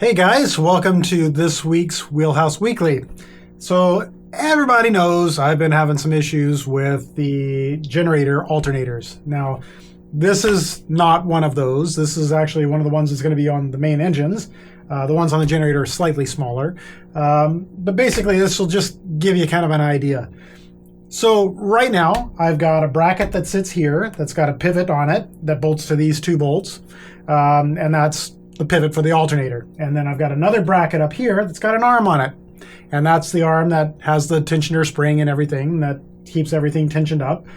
Hey guys, welcome to this week's Wheelhouse Weekly. So everybody knows I've been having some issues with the generator alternators. Now, this is not one of those. This is actually one of the ones that's going to be on the main engines. The ones on the generator are slightly smaller. But basically, this will just give you kind of an idea. So right now, I've got a bracket that sits here that's got a pivot on it that bolts to these two bolts. And that's the pivot for the alternator. And then I've got another bracket up here that's got an arm on it. And that's the arm that has the tensioner spring and everything that keeps everything tensioned up.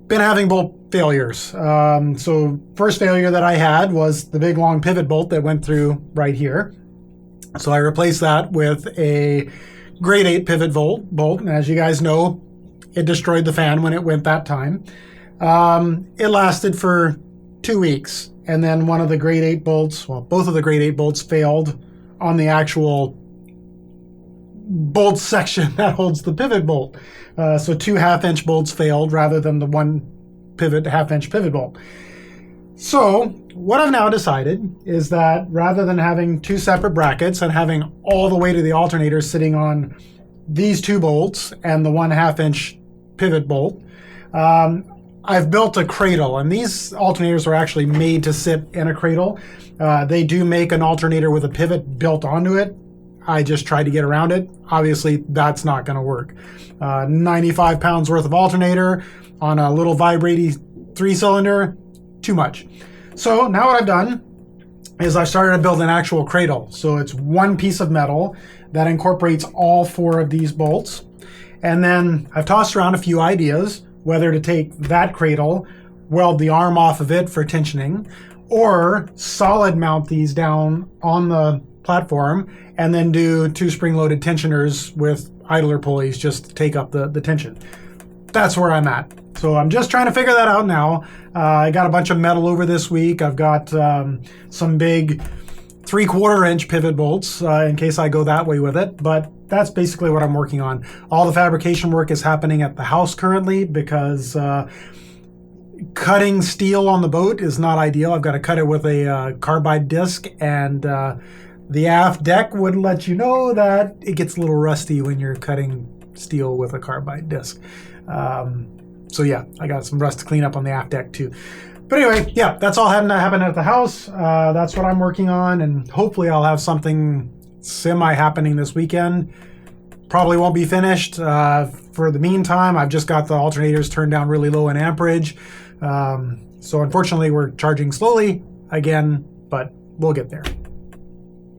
Been having bolt failures. So first failure that I had was the big long pivot bolt that went through right here. So I replaced that with a grade 8 pivot bolt. And as you guys know, it destroyed the fan when it went that time. It lasted for 2 weeks. And then one of the grade 8 bolts, well, both of the grade 8 bolts failed on the actual bolt section that holds the pivot bolt. So 2 half-inch bolts failed rather than the one half-inch pivot bolt. So what I've now decided is that rather than having 2 separate brackets and having all the weight of the alternator sitting on these 2 bolts and the 1 half-inch pivot bolt, I've built a cradle, and these alternators are actually made to sit in a cradle. They do make an alternator with a pivot built onto it. I just tried to get around it. Obviously, that's not going to work. 95 pounds worth of alternator on a little vibrating 3-cylinder, too much. So now what I've done is I've started to build an actual cradle. So it's one piece of metal that incorporates all 4 of these bolts. And then I've tossed around a few ideas, whether to take that cradle, weld the arm off of it for tensioning, or solid mount these down on the platform and then do 2 spring-loaded tensioners with idler pulleys just to take up the tension. That's where I'm at. So I'm just trying to figure that out now. I got a bunch of metal over this week. I've got some big 3/4 inch pivot bolts in case I go that way with it, but that's basically what I'm working on. All the fabrication work is happening at the house currently because cutting steel on the boat is not ideal. I've got to cut it with a carbide disc, and the aft deck would let you know that it gets a little rusty when you're cutting steel with a carbide disc. So yeah, I got some rust to clean up on the aft deck too. But anyway, yeah, that's all happened at the house. That's what I'm working on, and hopefully I'll have something semi-happening this weekend. Probably won't be finished. For the meantime, I've just got the alternators turned down really low in amperage. So unfortunately, we're charging slowly again, but we'll get there.